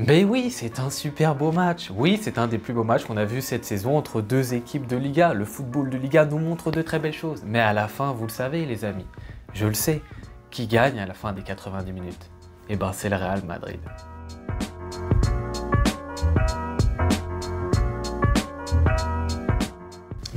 Mais oui, c'est un super beau match. Oui, c'est un des plus beaux matchs qu'on a vu cette saison entre deux équipes de Liga. Le football de Liga nous montre de très belles choses. Mais à la fin, vous le savez les amis, je le sais, qui gagne à la fin des 90 minutes? Eh ben c'est le Real Madrid.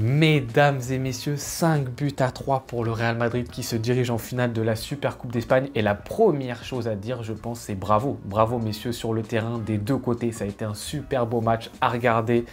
Mesdames et messieurs, 5 buts à 3 pour le Real Madrid qui se dirige en finale de la Super Coupe d'Espagne. Et la première chose à dire, je pense, c'est bravo. Bravo messieurs sur le terrain des deux côtés. Ça a été un super beau match à regarder.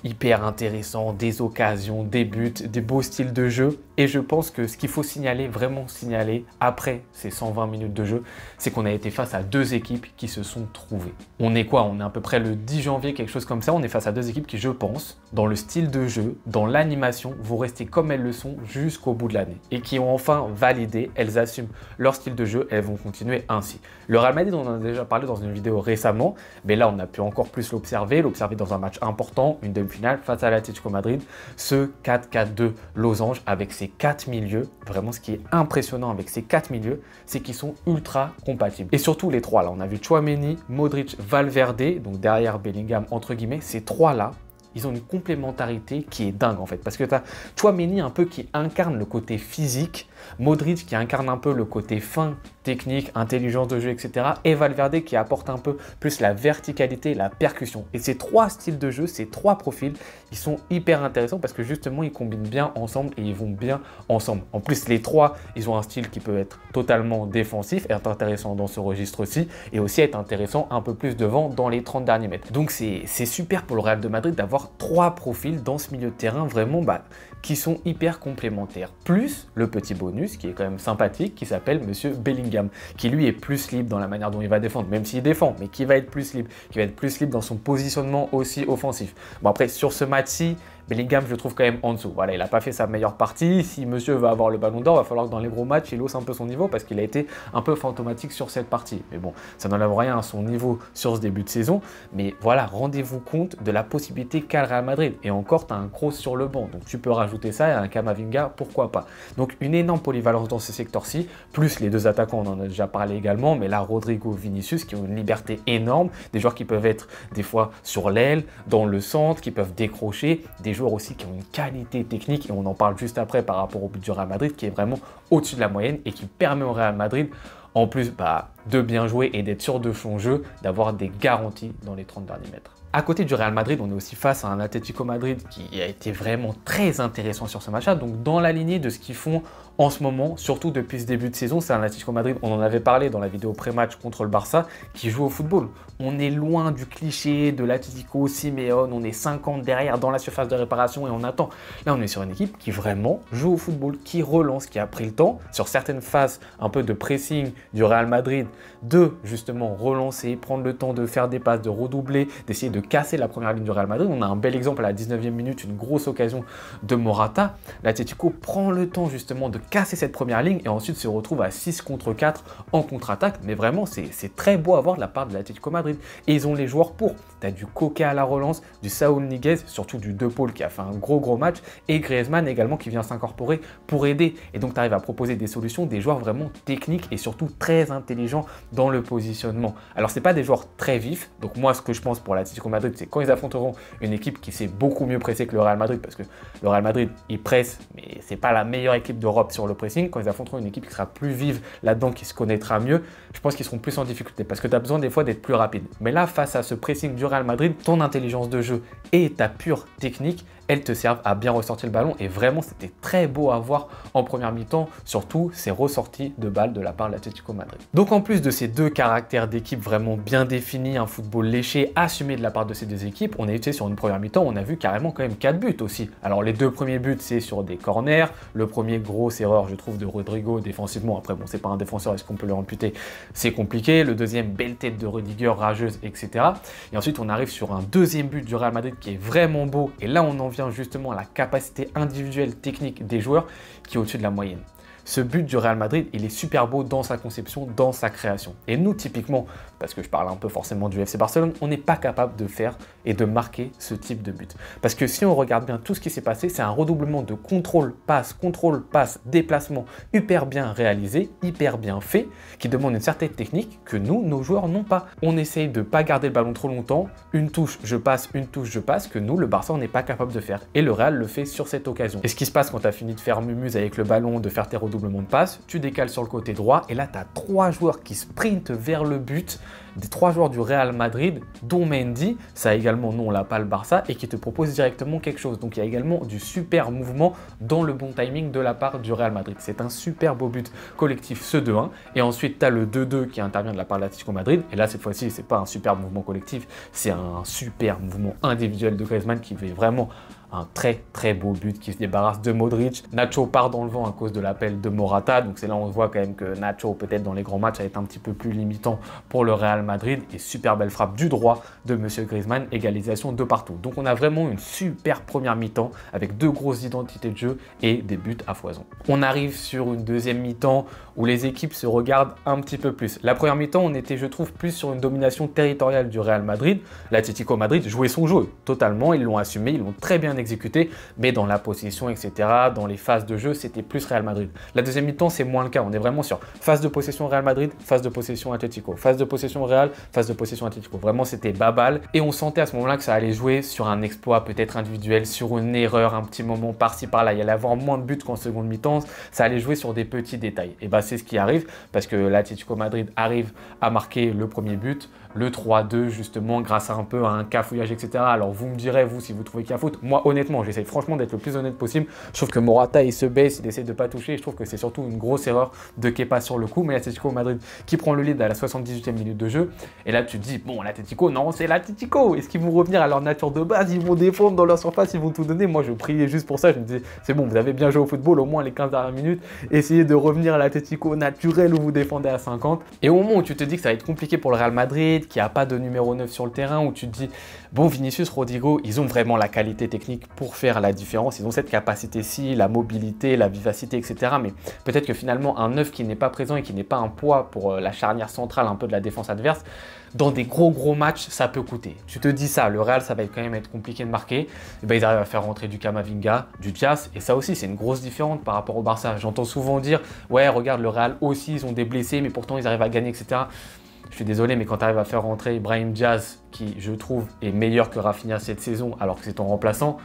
Hyper intéressant, des occasions, des buts, des beaux styles de jeu. Et je pense que ce qu'il faut signaler, vraiment signaler, après ces 120 minutes de jeu, c'est qu'on a été face à deux équipes qui se sont trouvées. On est quoi? On est à peu près le 10 janvier, quelque chose comme ça. On est face à deux équipes qui, je pense, dans le style de jeu, dans l'animation, vont rester comme elles le sont jusqu'au bout de l'année. Et qui ont enfin validé, elles assument leur style de jeu, elles vont continuer ainsi. Le Real Madrid, on en a déjà parlé dans une vidéo récemment, mais là, on a pu encore plus l'observer dans un match important, une demi-finale face à l'Atlético Madrid, ce 4-4-2 losange avec ses 4 milieux. Vraiment, ce qui est impressionnant avec ces 4 milieux, c'est qu'ils sont ultra compatibles. Et surtout les trois là, on a vu Tchouaméni, Modric, Valverde, donc derrière Bellingham entre guillemets, ces trois là, ils ont une complémentarité qui est dingue en fait. Parce que tu as Tchouaméni un peu qui incarne le côté physique, Modric qui incarne un peu le côté fin, technique, intelligence de jeu, etc. Et Valverde qui apporte un peu plus la verticalité, la percussion. Et ces trois styles de jeu, ces trois profils, ils sont hyper intéressants parce que justement, ils combinent bien ensemble et ils vont bien ensemble. En plus, les trois, ils ont un style qui peut être totalement défensif, être intéressant dans ce registre-ci et aussi être intéressant un peu plus devant dans les 30 derniers mètres. Donc, c'est super pour le Real de Madrid d'avoir trois profils dans ce milieu de terrain vraiment qui sont hyper complémentaires. Plus le petit bonus qui est quand même sympathique, qui s'appelle Monsieur Bellingham, qui lui est plus libre dans la manière dont il va défendre, même s'il défend, mais qui va être plus libre, dans son positionnement aussi offensif. Bon après, sur ce match-ci, Bellingham, je le trouve quand même en dessous. Voilà, il n'a pas fait sa meilleure partie. Si monsieur veut avoir le ballon d'or, il va falloir que dans les gros matchs, il hausse un peu son niveau parce qu'il a été un peu fantomatique sur cette partie. Mais bon, ça n'enlève rien à son niveau sur ce début de saison. Mais voilà, rendez-vous compte de la possibilité qu'a le Real Madrid. Et encore, tu as un Kroos sur le banc. Donc tu peux rajouter ça et un Camavinga, pourquoi pas. Donc une énorme polyvalence dans ce secteur-ci, plus les deux attaquants, on en a déjà parlé également, mais là, Rodrigo, Vinicius, qui ont une liberté énorme. Des joueurs qui peuvent être des fois sur l'aile, dans le centre, qui peuvent décrocher, des joueurs aussi qui ont une qualité technique et on en parle juste après par rapport au but du Real Madrid qui est vraiment au-dessus de la moyenne et qui permet au Real Madrid en plus de bien jouer et d'être sûr de son jeu, d'avoir des garanties dans les 30 derniers mètres. À côté du Real Madrid, on est aussi face à un Atlético Madrid qui a été vraiment très intéressant sur ce match-là. Donc dans la lignée de ce qu'ils font en ce moment, surtout depuis ce début de saison, c'est un Atlético Madrid, on en avait parlé dans la vidéo pré-match contre le Barça, qui joue au football. On est loin du cliché de l'Atlético Simeone, on est 50 derrière dans la surface de réparation et on attend. Là, on est sur une équipe qui vraiment joue au football, qui relance, qui a pris le temps sur certaines phases un peu de pressing du Real Madrid, de justement relancer, prendre le temps de faire des passes, de redoubler, d'essayer de casser la première ligne du Real Madrid. On a un bel exemple à la 19e minute, une grosse occasion de Morata. L'Atlético prend le temps justement de casser cette première ligne et ensuite se retrouve à 6 contre 4 en contre-attaque. Mais vraiment, c'est très beau à voir de la part de l'Atlético Madrid. Et ils ont les joueurs pour. Tu as du Coquet à la relance, du Saúl Ñíguez, surtout du De Paul qui a fait un gros match, et Griezmann également qui vient s'incorporer pour aider. Et donc, tu arrives à proposer des solutions, des joueurs vraiment techniques et surtout très intelligents dans le positionnement. Alors, c'est pas des joueurs très vifs. Donc, moi, ce que je pense pour l'Atlético Madrid, c'est quand ils affronteront une équipe qui s'est beaucoup mieux pressée que le Real Madrid, parce que le Real Madrid, il presse, mais c'est pas la meilleure équipe d'Europe sur le pressing. Quand ils affronteront une équipe qui sera plus vive là-dedans, qui se connaîtra mieux, je pense qu'ils seront plus en difficulté parce que tu as besoin des fois d'être plus rapide. Mais là, face à ce pressing du Real Madrid, ton intelligence de jeu et ta pure technique, elles te servent à bien ressortir le ballon et vraiment c'était très beau à voir en première mi-temps, surtout ces ressorties de balles de la part de l'Atlético Madrid. Donc en plus de ces deux caractères d'équipe vraiment bien définis, un football léché, assumé de la part de ces deux équipes, on a été sur une première mi-temps, on a vu carrément quand même 4 buts aussi. Alors les deux premiers buts c'est sur des corners, le premier grosse erreur je trouve de Rodrigo défensivement, après bon c'est pas un défenseur, est-ce qu'on peut le amputer? C'est compliqué, le deuxième belle tête de Rudiger rageuse etc. Et ensuite on arrive sur un deuxième but du Real Madrid qui est vraiment beau et là on en vient justement à la capacité individuelle technique des joueurs qui est au-dessus de la moyenne. Ce but du Real Madrid, il est super beau dans sa conception, dans sa création. Et nous, typiquement, parce que je parle un peu forcément du FC Barcelone, on n'est pas capable de faire et de marquer ce type de but. Parce que si on regarde bien tout ce qui s'est passé, c'est un redoublement de contrôle, passe, déplacement hyper bien réalisé, hyper bien fait, qui demande une certaine technique que nous, nos joueurs n'ont pas. On essaye de ne pas garder le ballon trop longtemps, une touche, je passe, que nous, le Barça, on n'est pas capable de faire. Et le Real le fait sur cette occasion. Et ce qui se passe quand tu as fini de faire mumuse avec le ballon, de faire tes redoublements de passes, tu décales sur le côté droit et là, tu as 3 joueurs qui sprintent vers le but, des 3 joueurs du Real Madrid, dont Mendy, ça également, non, on l'a pas le Barça, et qui te propose directement quelque chose. Donc il y a également du super mouvement dans le bon timing de la part du Real Madrid. C'est un super beau but collectif, ce 2-1. Et ensuite, tu as le 2-2 qui intervient de la part de l'Atlético Madrid. Et là, cette fois-ci, c'est pas un super mouvement collectif, c'est un super mouvement individuel de Griezmann qui fait vraiment un très beau but qui se débarrasse de Modric. Nacho part dans le vent à cause de l'appel de Morata. Donc c'est là où on voit quand même que Nacho, peut-être dans les grands matchs, a été un petit peu plus limitant pour le Real Madrid. Et super belle frappe du droit de Monsieur Griezmann, égalisation de partout. Donc on a vraiment une super première mi-temps avec 2 grosses identités de jeu et des buts à foison. On arrive sur une deuxième mi-temps où les équipes se regardent un petit peu plus. La première mi-temps, on était, je trouve, plus sur une domination territoriale du Real Madrid. L'Atlético Madrid jouait son jeu totalement, ils l'ont assumé, ils l'ont très bien exécuté, mais dans la possession, etc., dans les phases de jeu, c'était plus Real Madrid. La deuxième mi-temps, c'est moins le cas. On est vraiment sur phase de possession Real Madrid, phase de possession Atlético, phase de possession Real, phase de possession Atlético. Vraiment, c'était baballe. Et on sentait à ce moment-là que ça allait jouer sur un exploit peut-être individuel, sur une erreur, un petit moment par-ci par-là. Il y allait avoir moins de buts qu'en seconde mi-temps. Ça allait jouer sur des petits détails. Et bah, c'est ce qui arrive parce que l'Atlético Madrid arrive à marquer le premier but, le 3-2 justement grâce à un peu à un cafouillage, etc. Alors vous me direz, vous, si vous trouvez qu'il y a faute. Moi, honnêtement, j'essaie franchement d'être le plus honnête possible. Je trouve que Morata, il se baisse, il essaie de pas toucher. Je trouve que c'est surtout une grosse erreur de Kepa sur le coup. Mais l'Atlético Madrid qui prend le lead à la 78e minute de jeu. Et là, tu te dis, bon, l'Atlético, non, c'est l'Atlético. Est-ce qu'ils vont revenir à leur nature de base? Ils vont défendre dans leur surface, ils vont tout donner. Moi, je priais juste pour ça. Je me disais, c'est bon, vous avez bien joué au football, au moins les 15 dernières minutes. Essayez de revenir à l'Atlético naturel où vous défendez à 50. Et au moment où tu te dis que ça va être compliqué pour le Real Madrid, qui n'a pas de numéro 9 sur le terrain, où tu te dis, bon, Vinicius, Rodrigo, ils ont vraiment la qualité technique pour faire la différence. Ils ont cette capacité-ci, la mobilité, la vivacité, etc. Mais peut-être que finalement, un 9 qui n'est pas présent et qui n'est pas un poids pour la charnière centrale un peu de la défense adverse, dans des gros matchs, ça peut coûter. Tu te dis ça, le Real, ça va quand même être compliqué de marquer. Et ben, ils arrivent à faire rentrer du Camavinga, du Dias, et ça aussi, c'est une grosse différence par rapport au Barça. J'entends souvent dire, ouais, regarde, le Real aussi, ils ont des blessés, mais pourtant, ils arrivent à gagner, etc. Je suis désolé, mais quand tu arrives à faire rentrer Brahim Diaz, qui, je trouve, est meilleur que Rafinha cette saison, alors que c'est ton remplaçant,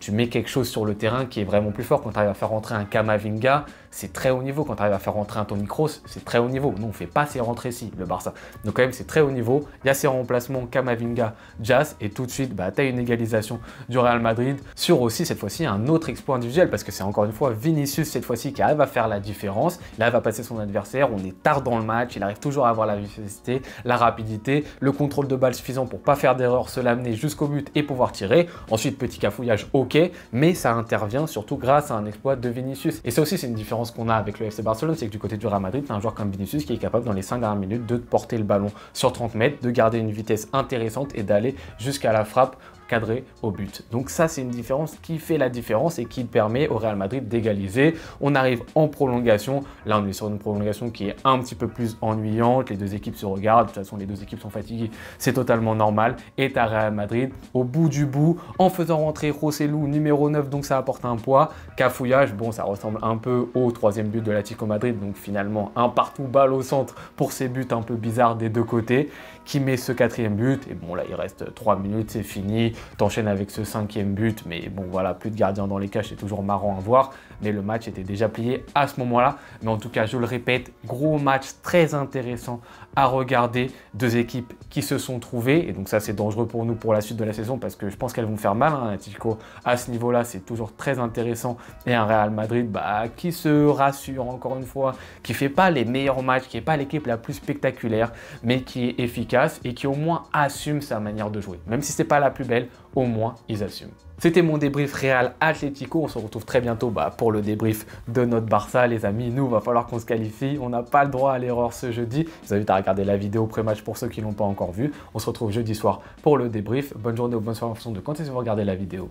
tu mets quelque chose sur le terrain qui est vraiment plus fort. Quand tu arrives à faire rentrer un Camavinga, c'est très haut niveau. Quand tu arrives à faire rentrer un Toni Kroos, c'est très haut niveau. Nous, on ne fait pas ces rentrées-ci, le Barça. Donc quand même, c'est très haut niveau. Il y a ces remplacements Camavinga, Dias, et tout de suite, bah, tu as une égalisation du Real Madrid sur aussi, cette fois-ci, un autre exploit individuel, parce que c'est encore une fois Vinicius, cette fois-ci, qui arrive à faire la différence. Là, il va passer son adversaire. On est tard dans le match. Il arrive toujours à avoir la vivacité, la rapidité, le contrôle de balle suffisant pour pas faire d'erreur, se l'amener jusqu'au but et pouvoir tirer. Ensuite, petit cafouillage, ok, mais ça intervient surtout grâce à un exploit de Vinicius. Et ça aussi, c'est une différence qu'on a avec le FC Barcelone, c'est que du côté du Real Madrid, tu as un joueur comme Vinicius qui est capable dans les 5 dernières minutes de porter le ballon sur 30 mètres, de garder une vitesse intéressante et d'aller jusqu'à la frappe cadré au but. Donc ça, c'est une différence qui fait la différence et qui permet au Real Madrid d'égaliser. On arrive en prolongation. Là, on est sur une prolongation qui est un petit peu plus ennuyante. Les deux équipes se regardent. De toute façon, les deux équipes sont fatiguées. C'est totalement normal. Et tu as Real Madrid au bout du bout en faisant rentrer Joselu numéro 9. Donc ça apporte un poids. Cafouillage, bon, ça ressemble un peu au troisième but de l'Atlético Madrid. Donc finalement, un partout balle au centre pour ces buts un peu bizarres des deux côtés qui met ce quatrième but. Et bon, là, il reste 3 minutes, c'est fini. T'enchaînes avec ce 5e but, mais bon voilà, plus de gardiens dans les cages, c'est toujours marrant à voir, mais le match était déjà plié à ce moment-là. Mais en tout cas, je le répète, gros match très intéressant à regarder, deux équipes qui se sont trouvées, et donc ça c'est dangereux pour nous pour la suite de la saison, parce que je pense qu'elles vont faire mal, hein. Atlético à ce niveau-là, c'est toujours très intéressant, et un Real Madrid qui se rassure encore une fois, qui fait pas les meilleurs matchs, qui n'est pas l'équipe la plus spectaculaire, mais qui est efficace, et qui au moins assume sa manière de jouer, même si c'est pas la plus belle, au moins ils assument. C'était mon débrief Real Atlético. On se retrouve très bientôt pour le débrief de notre Barça, les amis. Nous, il va falloir qu'on se qualifie. On n'a pas le droit à l'erreur ce jeudi. Je vous invite à regarder la vidéo pré-match pour ceux qui ne l'ont pas encore vue. On se retrouve jeudi soir pour le débrief. Bonne journée ou bonne soirée en fonction de quand est-ce que vous regardez la vidéo.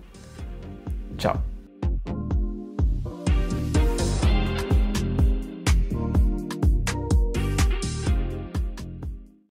Ciao.